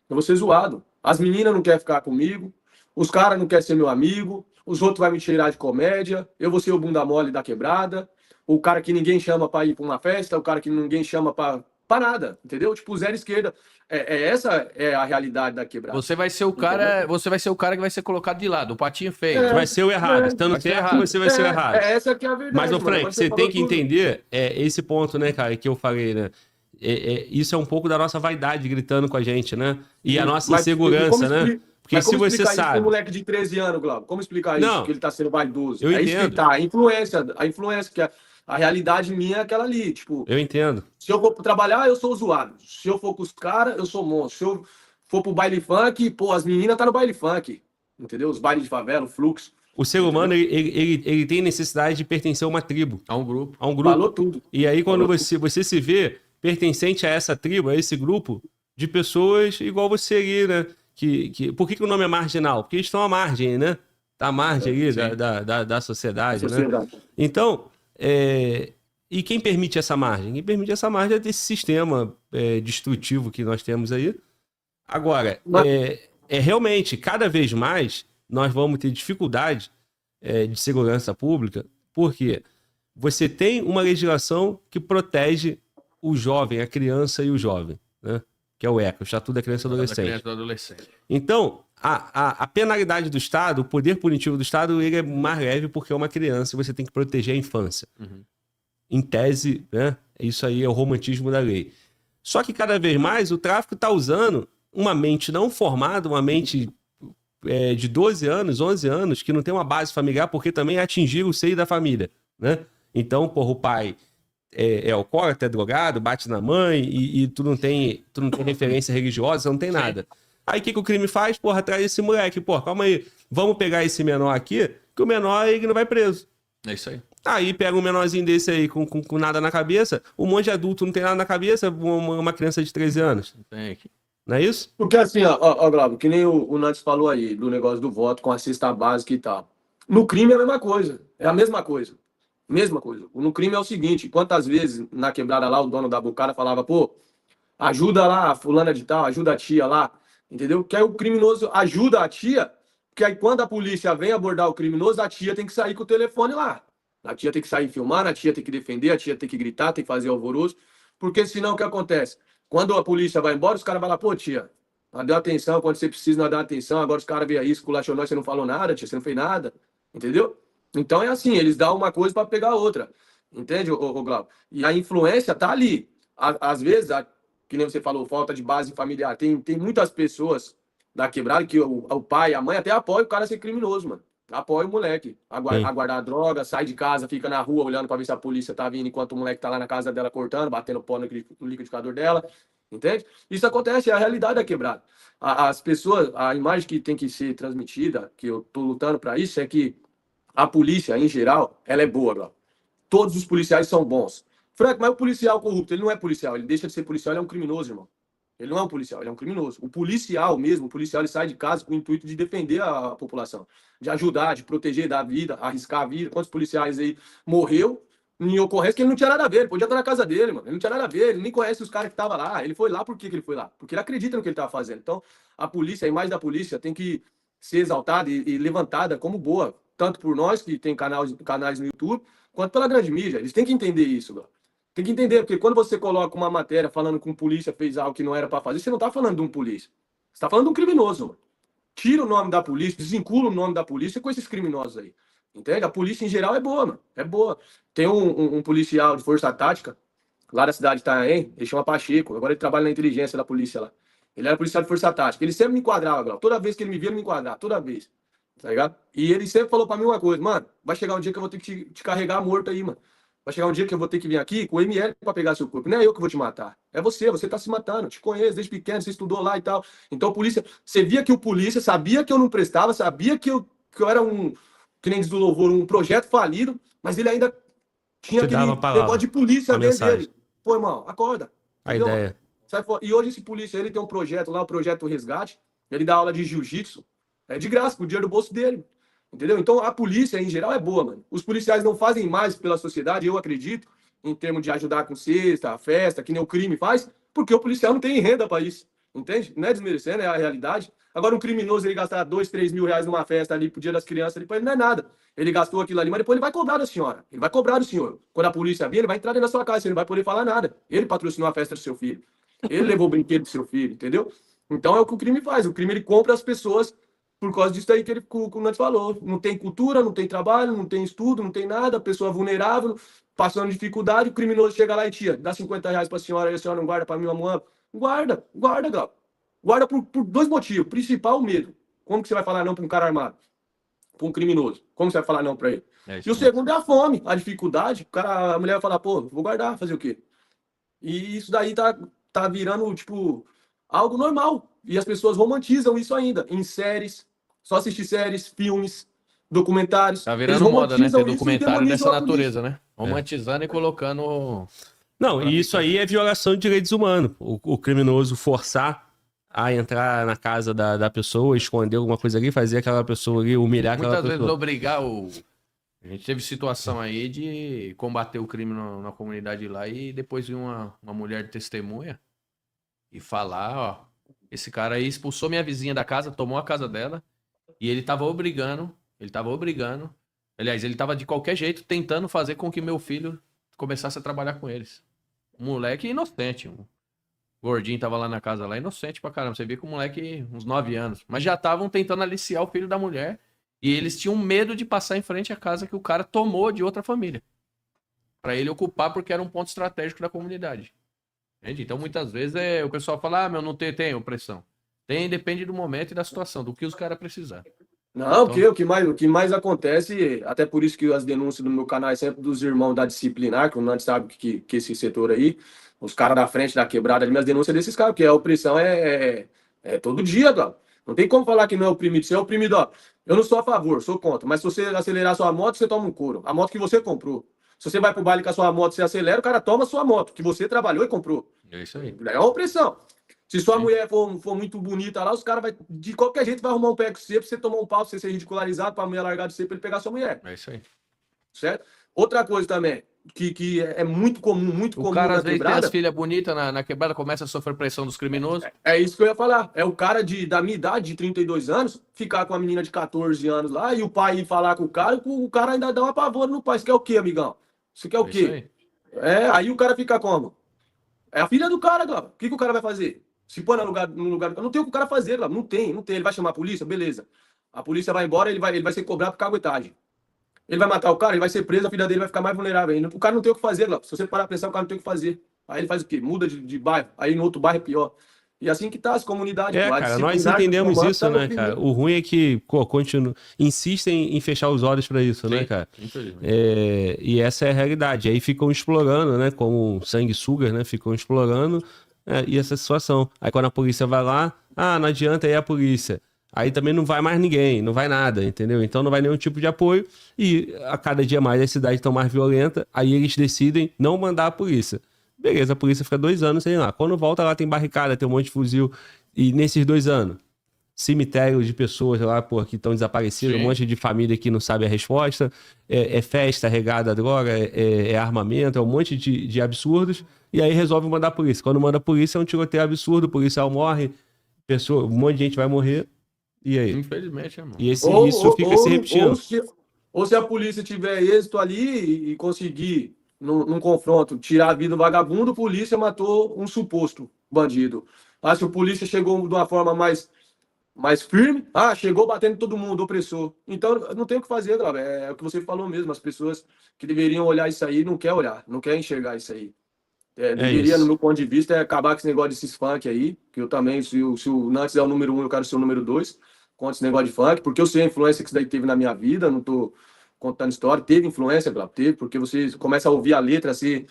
Eu vou ser zoado. As meninas não querem ficar comigo, os caras não querem ser meu amigo, os outros vão me tirar de comédia, eu vou ser o bunda mole da quebrada, o cara que ninguém chama para ir para uma festa, o cara que ninguém chama para nada, entendeu? Tipo, zero esquerda. Essa é a realidade da quebrada. Você vai ser o cara, que vai ser colocado de lado, o patinho feio. Vai ser o errado. Estando certo, você vai ser o errado. Essa que é a verdade. Mas, ô Frank, você tem que entender esse ponto, né, cara, que eu falei, né? Isso é um pouco da nossa vaidade gritando com a gente, né? E a nossa insegurança, né? Porque se você sabe... Um moleque de 13 anos, Glauco, como explicar isso? Que ele tá sendo vaidoso? Eu entendo. Isso que tá. A influência, que a realidade minha é aquela ali, tipo... Eu entendo. Se eu for trabalhar, eu sou zoado. Se eu for com os caras, eu sou monstro. Se eu for pro baile funk, pô, as meninas tá no baile funk. Entendeu? Os bailes de favela, o fluxo. O ser humano, ele tem necessidade de pertencer a uma tribo. A um grupo. Falou tudo. E aí, quando você se vê pertencente a essa tribo, a esse grupo de pessoas igual você ali, né? Por que o nome é marginal? Porque eles estão à margem, né? Tá à margem ali da sociedade, né? Então, e quem permite essa margem? Quem permite essa margem é desse sistema destrutivo que nós temos aí. Agora, realmente, cada vez mais, nós vamos ter dificuldade de segurança pública, porque você tem uma legislação que protege o jovem, a criança e o jovem, né? Que é o ECA, o Estatuto da Criança e do Adolescente. Então, a penalidade do Estado, o poder punitivo do Estado, ele é mais leve porque é uma criança e você tem que proteger a infância. Uhum. Em tese, né? Isso aí é o romantismo da lei. Só que cada vez mais o tráfico está usando uma mente não formada, uma mente de 12 anos, 11 anos, que não tem uma base familiar, porque também atingiram o seio da família, né? Então, porra, o pai é alcoólatra, é drogado, bate na mãe e tu não tem referência religiosa, não tem nada. Aí o que o crime faz? Porra, traz esse moleque. Porra, calma aí, vamos pegar esse menor aqui, que o menor ele não vai preso. É isso aí. Aí pega um menorzinho desse aí com nada na cabeça, um monte de adulto não tem nada na cabeça, uma criança de 13 anos. Não é isso? Porque assim, ó Glauco, que nem o Nantes falou aí, do negócio do voto com a cesta básica e tal. No crime é a mesma coisa. É a mesma coisa. Mesma coisa. No crime é o seguinte, quantas vezes na quebrada lá o dono da bocada falava, pô, ajuda lá a fulana de tal, ajuda a tia lá, entendeu? Que aí o criminoso ajuda a tia, porque aí quando a polícia vem abordar o criminoso, a tia tem que sair com o telefone lá. A tia tem que sair filmando, a tia tem que defender, a tia tem que gritar, tem que fazer alvoroço, porque senão o que acontece? Quando a polícia vai embora, os caras vão lá, pô, tia, não deu atenção, quando você precisa não deu atenção, agora os caras veem aí, esculachou nós, você não falou nada, tia, você não fez nada, entendeu? Então é assim, eles dão uma coisa para pegar outra, entende, ô Glauco? E a influência tá ali. Às vezes, que nem você falou, falta de base familiar. Tem muitas pessoas da quebrada que o pai, a mãe até apoia o cara a ser criminoso, mano. Apoia o moleque a Sim. guardar droga, sai de casa, fica na rua olhando pra ver se a polícia tá vindo enquanto o moleque tá lá na casa dela cortando, batendo pó no liquidificador dela, entende? Isso acontece, é a realidade da quebrada. As pessoas, a imagem que tem que ser transmitida, que eu tô lutando pra isso, é que a polícia, em geral, ela é boa, bro. Todos os policiais são bons. Frank, mas o policial corrupto, ele não é policial, ele deixa de ser policial, ele é um criminoso, irmão. Ele não é um policial, ele é um criminoso. O policial mesmo, o policial, ele sai de casa com o intuito de defender a população, de ajudar, de proteger da vida, arriscar a vida. Quantos policiais aí morreu em ocorrência que ele não tinha nada a ver, ele podia estar na casa dele, mano. Ele não tinha nada a ver, ele nem conhece os caras que estavam lá. Ele foi lá, por que ele foi lá? Porque ele acredita no que ele estava fazendo. Então, a polícia, a imagem da polícia tem que ser exaltada e levantada como boa, tanto por nós, que tem canais no YouTube, quanto pela grande mídia. Eles têm que entender isso, mano. Tem que entender, porque quando você coloca uma matéria falando que um polícia fez algo que não era para fazer, você não está falando de um polícia. Você está falando de um criminoso. Mano. Tira o nome da polícia, desvincula o nome da polícia com esses criminosos aí. Entende? A polícia em geral é boa, mano. É boa. Tem um policial de força tática, lá da cidade de Itanhaém, ele chama Pacheco. Agora ele trabalha na inteligência da polícia lá. Ele era policial de força tática. Ele sempre me enquadrava, Grau. Toda vez que ele me via, ele me enquadrava. Toda vez. Tá ligado? E ele sempre falou para mim uma coisa, mano, vai chegar um dia que eu vou ter que te carregar morto aí, mano. Vai chegar um dia que eu vou ter que vir aqui com o ML para pegar seu corpo. Não é eu que vou te matar. É você tá se matando. Te conheço desde pequeno, você estudou lá e tal. Então, polícia, você via que o polícia sabia que eu não prestava, sabia que eu era que nem diz o louvor, um projeto falido, mas ele ainda tinha Te aquele dava a palavra, negócio de polícia a dentro mensagem. dele. Pô, irmão, acorda. A Entendeu, ideia. mano? Sai fora. E hoje esse polícia, ele tem um projeto lá, o Projeto Resgate. Ele dá aula de jiu-jitsu. É de graça, com o dinheiro do bolso dele. Entendeu? Então, a polícia, em geral, é boa, mano. Os policiais não fazem mais pela sociedade, eu acredito, em termos de ajudar com cesta, festa, que nem o crime faz, porque o policial não tem renda para isso. Entende? Não é desmerecendo, é a realidade. Agora, um criminoso, ele gastar 2, 3 mil reais numa festa ali pro dia das crianças, ali, pra ele não é nada. Ele gastou aquilo ali, mas depois ele vai cobrar da senhora. Ele vai cobrar do senhor. Quando a polícia vir, ele vai entrar dentro da sua casa, você não vai poder falar nada. Ele patrocinou a festa do seu filho. Ele levou o brinquedo do seu filho, entendeu? Então, é o que o crime faz. O crime, ele compra as pessoas por causa disso aí que o Nantes falou. Não tem cultura, não tem trabalho, não tem estudo, não tem nada, pessoa vulnerável, passando dificuldade, o criminoso chega lá e tia, dá 50 reais pra senhora e a senhora não guarda pra mim uma moeda. Guarda, Gal. Guarda por dois motivos. Principal, o medo. Como que você vai falar não pra um cara armado? Pra um criminoso? Como você vai falar não pra ele? E o segundo é a fome, a dificuldade. A mulher vai falar, pô, vou guardar, fazer o quê? E isso daí tá virando, tipo, algo normal. E as pessoas romantizam isso ainda, em séries, só assistir séries, filmes, documentários. Tá virando moda, né? Ter documentário dessa natureza, né? Romantizando e colocando... Não, e isso aí é violação de direitos humanos. O criminoso forçar a entrar na casa da pessoa, esconder alguma coisa ali, fazer aquela pessoa ali, humilhar aquela pessoa. Muitas vezes obrigar o... A gente teve situação aí de combater o crime na comunidade lá e depois vir uma mulher de testemunha e falar, ó, esse cara aí expulsou minha vizinha da casa, tomou a casa dela e ele tava obrigando, aliás, ele tava de qualquer jeito tentando fazer com que meu filho começasse a trabalhar com eles. Um moleque inocente, um gordinho tava lá na casa lá, inocente pra caramba, você vê que o moleque, uns 9 anos, mas já estavam tentando aliciar o filho da mulher. E eles tinham medo de passar em frente à casa que o cara tomou de outra família. Pra ele ocupar porque era um ponto estratégico da comunidade. Entende? Então, muitas vezes, o pessoal fala, meu, não tem opressão. Depende do momento e da situação, do que os caras precisar. Não, então... o que mais acontece, até por isso que as denúncias no meu canal é sempre dos irmãos da disciplinar, que o Nantes sabe que esse setor aí, os caras da frente da quebrada, as minhas denúncias desses caras, porque a opressão é todo dia, cara. Não tem como falar que não é oprimido. Se é oprimido, ó, eu não sou a favor, sou contra. Mas se você acelerar sua moto, você toma um couro. A moto que você comprou. Se você vai pro baile com a sua moto, você acelera, o cara toma a sua moto, que você trabalhou e comprou. É isso aí. É uma opressão. Se sua mulher for muito bonita lá, os caras de qualquer jeito vai arrumar um pé com você, pra você tomar um pau, pra você ser ridicularizado, pra mulher largar de você, pra ele pegar sua mulher. É isso aí. Certo? Outra coisa também, que é muito comum o cara, às vezes, tem as filhas bonitas na quebrada, começa a sofrer pressão dos criminosos. É isso que eu ia falar. É o cara da minha idade, de 32 anos, ficar com a menina de 14 anos lá, e o pai ir falar com o cara ainda dá uma pavor no pai. Você quer o quê, amigão? Você quer o quê? Aí o cara fica como? É a filha do cara, Glauber. O que o cara vai fazer? Se põe no lugar do cara. Não tem o que o cara fazer, Glauber. Não tem. Ele vai chamar a polícia? Beleza. A polícia vai embora, ele vai ser cobrado por caguetagem. Ele vai matar o cara, ele vai ser preso, a filha dele vai ficar mais vulnerável ainda. O cara não tem o que fazer, Glauber. Se você parar a pensar, o cara não tem o que fazer. Aí ele faz o quê? Muda de bairro. Aí no outro bairro é pior. E assim que tá as comunidades. pô, a Cara, nós disciplinar que entendemos comanda isso, tá no né, primeiro. cara? O ruim é que, insistem em fechar os olhos pra isso, né, Sim, cara? infelizmente. E essa é a realidade. Aí ficam explorando, né, como sanguessugas, né, ficam explorando e essa situação. Aí quando a polícia vai lá, não adianta ir a polícia. Aí também não vai mais ninguém, não vai nada, entendeu? Então não vai nenhum tipo de apoio e a cada dia mais as cidades estão mais violentas, aí eles decidem não mandar a polícia. Beleza, a polícia fica 2 anos, sei lá. Quando volta lá tem barricada, tem um monte de fuzil. E nesses 2 anos, cemitério de pessoas lá, pô, que estão desaparecidas, um Sim. monte de família que não sabe a resposta, é festa regada a droga, é armamento, é um monte de absurdos, e aí resolve mandar a polícia. Quando manda a polícia é um tiroteio absurdo, o policial morre, um monte de gente vai morrer, e aí? Infelizmente, irmão. E isso fica se repetindo. Ou se a polícia tiver êxito ali e conseguir, num confronto, tirar a vida do vagabundo, a polícia matou um suposto bandido. Se o polícia chegou de uma forma mais firme, chegou batendo todo mundo, opressor. Então, não tem o que fazer, Glauber. É o que você falou mesmo. As pessoas que deveriam olhar isso aí não querem olhar, não querem enxergar isso aí. Deveria, no isso. meu ponto de vista, acabar com esse negócio desses funk aí, que eu também, se o Nantes é o número 1, eu quero ser o número 2, contra esse negócio de funk, porque eu sei a influência que isso daí teve na minha vida, não tô contando história, teve influência, teve, porque você começa a ouvir a letra, você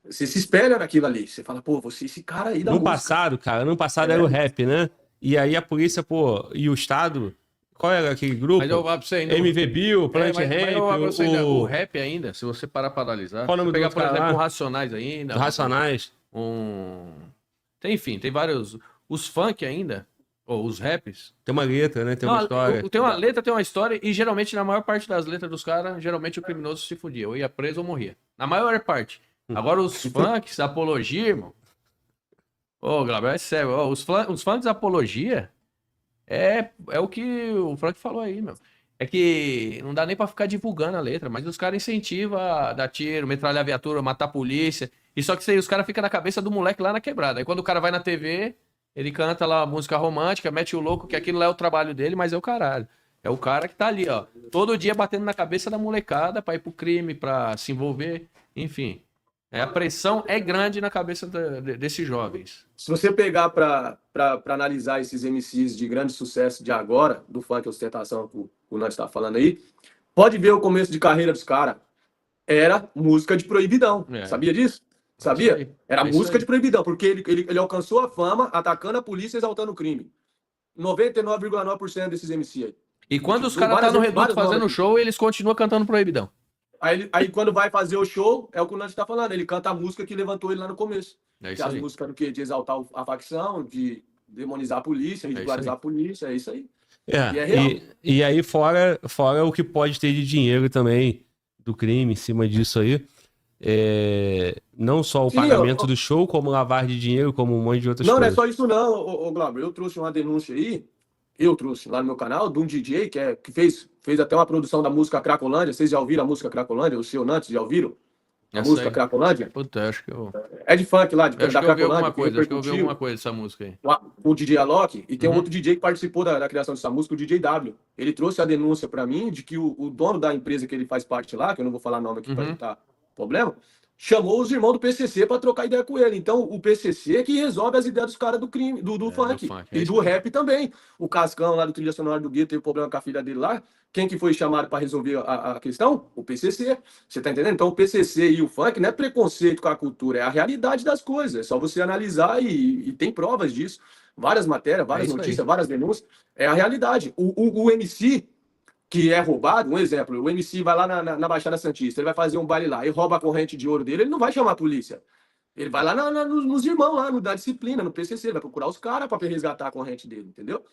se espelha naquilo ali, você fala, pô, esse cara aí da música. No passado era o rap, né? E aí a polícia, pô, e o Estado, qual era aquele grupo? Mas eu vou pra você ainda. MV Bill, Planet mas Ramp, eu vou pra você ainda, o rap ainda, se você parar pra analisar. Qual o nome você pegar, do por cara exemplo, lá? o Racionais ainda. Racionais. Enfim, tem vários. Os funk ainda, ou os raps. Tem uma letra, né? Tem uma história. Tem uma letra, tem uma história, e geralmente, na maior parte das letras dos caras, geralmente o criminoso se fudia, ou ia preso ou morria. Na maior parte. Agora os funks, apologia, irmão. Ô, Glauber, é sério. Os funks apologia é o que o Frank falou aí, meu. É que não dá nem pra ficar divulgando a letra, mas os caras incentivam a dar tiro, metralhar a viatura, matar a polícia. E só que isso aí, os caras ficam na cabeça do moleque lá na quebrada. Aí quando o cara vai na TV, ele canta lá música romântica, mete o louco, que aquilo não é o trabalho dele, mas é o caralho. É o cara que tá ali, ó, todo dia batendo na cabeça da molecada pra ir pro crime, pra se envolver, enfim. A pressão é grande na cabeça desses jovens. Se você pegar para analisar esses MCs de grande sucesso de agora, do funk ostentação que o Nantes está falando aí, pode ver o começo de carreira dos caras. Era música de proibidão. Sabia disso? Sabia? Era música de proibidão, porque ele alcançou a fama atacando a polícia e exaltando o crime. 99,9% desses MC aí. E quando os caras estão no reduto fazendo show, eles continuam cantando proibidão. Aí quando vai fazer o show, é o que o Nantes tá falando, ele canta a música que levantou ele lá no começo. É isso as aí. músicas do quê? De exaltar a facção, de demonizar a polícia, ridicularizar a polícia, é isso aí. E é real. E aí fora o que pode ter de dinheiro também do crime em cima disso aí. Não só o pagamento do show, como lavagem de dinheiro, como um monte de outras coisas. Não é só isso não, Glauber. Eu trouxe uma denúncia aí, lá no meu canal, de um DJ que fez até uma produção da música Cracolândia. Vocês já ouviram a música Cracolândia? O seu Nantes, já ouviram? A música Cracolândia? Puta, acho que eu... É de funk lá, da Cracolândia. Acho que eu ouvi alguma coisa dessa música aí. O DJ Alok, e tem um outro DJ que participou da criação dessa música, o DJ W. Ele trouxe a denúncia para mim de que o dono da empresa que ele faz parte lá, que eu não vou falar nome aqui para evitar problema, chamou os irmãos do PCC para trocar ideia com ele. Então, o PCC é que resolve as ideias dos caras do crime, do funk. E do rap também. O Cascão lá do Trilha Sonora do Gueto teve problema com a filha dele lá. Quem que foi chamado para resolver a questão? O PCC. Você tá entendendo? Então, o PCC e o funk não é preconceito com a cultura, é a realidade das coisas. É só você analisar e tem provas disso. Várias matérias, várias notícias, várias denúncias. É a realidade. O MC que é roubado, um exemplo, o MC vai lá na Baixada Santista, ele vai fazer um baile lá e rouba a corrente de ouro dele, ele não vai chamar a polícia. Ele vai lá nos irmãos, lá, da disciplina, no PCC, ele vai procurar os caras para resgatar a corrente dele, entendeu?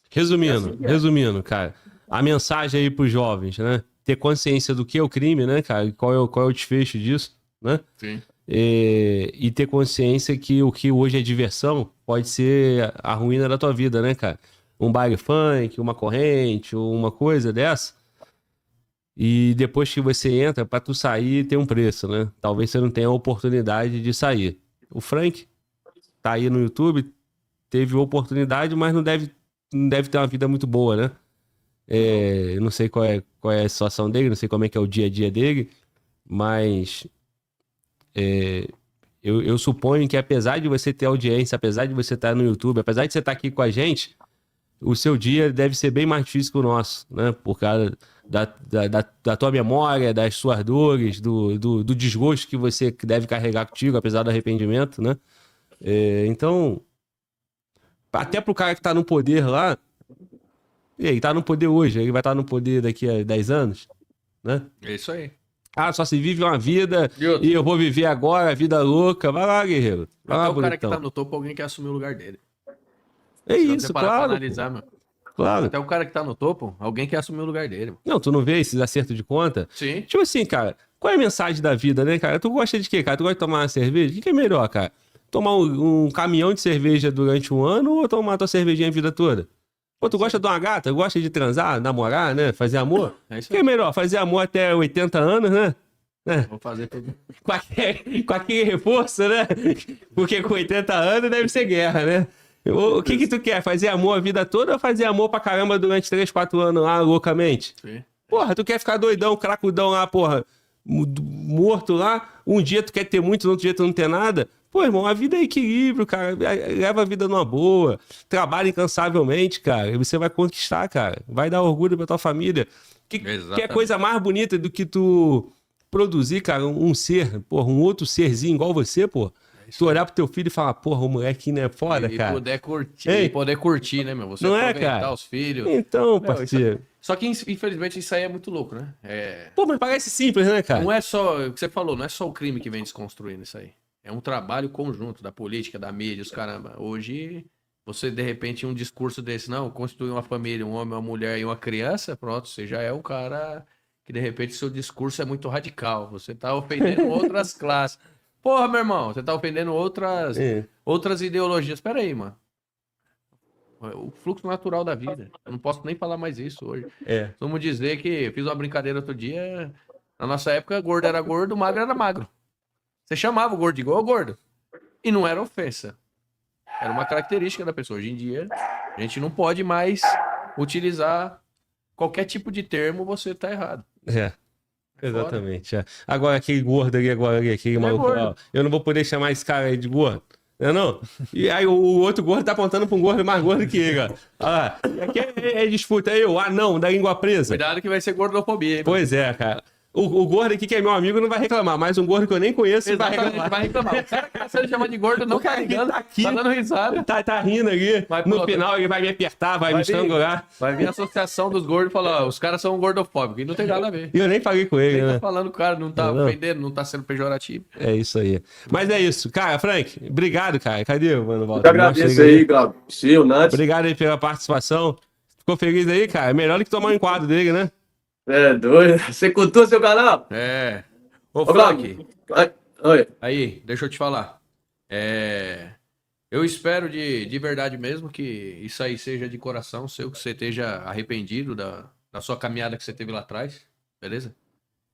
Resumindo, cara, a mensagem aí pros jovens, né? Ter consciência do que é o crime, né, cara? Qual é o desfecho disso, né? Sim. E ter consciência que o que hoje é diversão pode ser a ruína da tua vida, né, cara? Um baile funk, uma corrente, uma coisa dessa. E depois que você entra, pra tu sair, tem um preço, né? Talvez você não tenha a oportunidade de sair. O Frank tá aí no YouTube, teve oportunidade, mas não deve ter uma vida muito boa, né? Não sei qual é a situação dele, não sei como é que é o dia a dia dele, mas eu suponho que apesar de você ter audiência, apesar de você estar no YouTube, apesar de você estar aqui com a gente, o seu dia deve ser bem mais difícil que o nosso, né? Por causa da tua memória, das suas dores, do desgosto que você deve carregar contigo, apesar do arrependimento, né? Então, até pro cara que tá no poder lá, e aí, tá no poder hoje, ele vai estar no poder daqui a 10 anos, né? É isso aí. Ah, só se vive uma vida e eu vou viver agora a vida louca. Vai lá, guerreiro. Vai lá, Até o cara bonitão. que tá no topo, alguém quer assumir o lugar dele. É Se isso, você parar pra claro. analisar, meu. Claro. Até o cara que tá no topo, alguém quer assumir o lugar dele. Não, tu não vê esses acertos de conta? Sim. Tipo assim, cara, qual é a mensagem da vida, né, cara? Tu gosta de quê, cara? Tu gosta de tomar uma cerveja? O que é melhor, cara? Tomar um caminhão de cerveja durante um ano ou tomar tua cervejinha a vida toda? Pô, tu gosta de uma gata? Gosta de transar, namorar, né? Fazer amor? É isso O que é aí. melhor? Fazer amor até 80 anos, né? Vou fazer tudo. Com aquele reforço, né? Porque com 80 anos deve ser guerra, né? O que tu quer? Fazer amor a vida toda ou fazer amor pra caramba durante 3, 4 anos lá, loucamente? Sim. Porra, tu quer ficar doidão, cracudão lá, porra, morto lá? Um dia tu quer ter muito, no outro dia tu não ter nada? Pô, irmão, a vida é equilíbrio, cara. Leva a vida numa boa. Trabalha incansavelmente, cara. E você vai conquistar, cara. Vai dar orgulho pra tua família. Que é coisa mais bonita do que tu produzir, cara, um ser, porra, um outro serzinho igual você, pô. Tu olhar pro teu filho e falar, porra, o moleque não é foda, cara. E poder curtir, né, meu? Você não aproveitar cara? Os filhos. Então, parceiro. Só que, infelizmente, isso aí é muito louco, né? Pô, mas parece simples, né, cara? Não é só, o que você falou, não é só o crime que vem desconstruindo isso aí. É um trabalho conjunto da política, da mídia, os caramba. Hoje, você, de repente, um discurso desse, não, constituir uma família, um homem, uma mulher e uma criança, pronto, você já é um cara que, de repente, seu discurso é muito radical. Você tá ofendendo outras classes. Porra, meu irmão, você tá ofendendo outras ideologias. Pera aí, mano. O fluxo natural da vida. Eu não posso nem falar mais isso hoje. Vamos dizer que fiz uma brincadeira outro dia. Na nossa época, gordo era gordo, magro era magro. Você chamava o gordo de igual gordo. E não era ofensa. Era uma característica da pessoa. Hoje em dia, a gente não pode mais utilizar qualquer tipo de termo, você tá errado. Exatamente. Agora aquele gordo ali, aquele maluco lá, eu não vou poder chamar esse cara aí de gordo. Não? E aí o outro gordo tá apontando pra um gordo mais gordo que ele, ó. Olha lá. Aqui é disputa. Aí o anão da língua presa. Cuidado que vai ser gordofobia, hein? Pois é, cara. O gordo aqui, que é meu amigo, não vai reclamar, mas um gordo que eu nem conheço vai reclamar. O cara que você chama de gordo não tá ligando, tá aqui, tá dando risada. Tá rindo ali. No final ele vai me apertar, vai me estrangular. Vai vir a associação dos gordos e falar, os caras são gordofóbicos. E não tem nada a ver. E eu nem falei com ele, né? Tá falando, o cara não tá ofendendo, não tá sendo pejorativo. É isso aí. Mas é isso. Cara, Frank, obrigado, cara. Cadê o Mano Walter? Eu agradeço aí, Glauco. Seu, Nath. Obrigado aí pela participação. Ficou feliz aí, cara? É melhor do que tomar um enquadro dele, né? É doido. Você curtiu seu canal? Ô, Frank. Oi. Aí, deixa eu te falar. Eu espero de verdade mesmo que isso aí seja de coração, seu, que você esteja arrependido da sua caminhada que você teve lá atrás, beleza?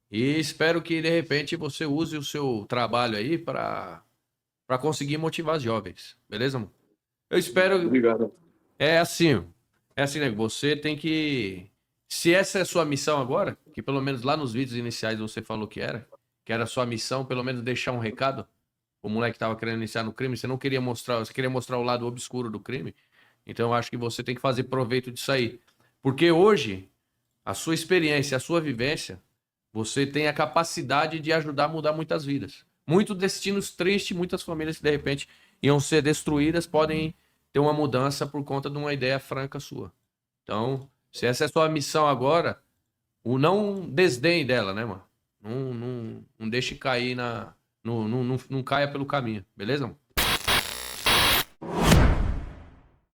E espero que, de repente, você use o seu trabalho aí para conseguir motivar os jovens, beleza, mano? Eu espero... Obrigado. É assim, né? Você tem que... Se essa é a sua missão agora, que pelo menos lá nos vídeos iniciais você falou que era a sua missão, pelo menos deixar um recado, o moleque tava querendo iniciar no crime, você queria mostrar o lado obscuro do crime, então eu acho que você tem que fazer proveito disso aí. Porque hoje, a sua experiência, a sua vivência, você tem a capacidade de ajudar a mudar muitas vidas. Muitos destinos tristes, muitas famílias que de repente iam ser destruídas, podem ter uma mudança por conta de uma ideia franca sua. Então... Se essa é a sua missão agora, não desdenhe dela, né, mano? Não deixe cair não caia pelo caminho, beleza, mano?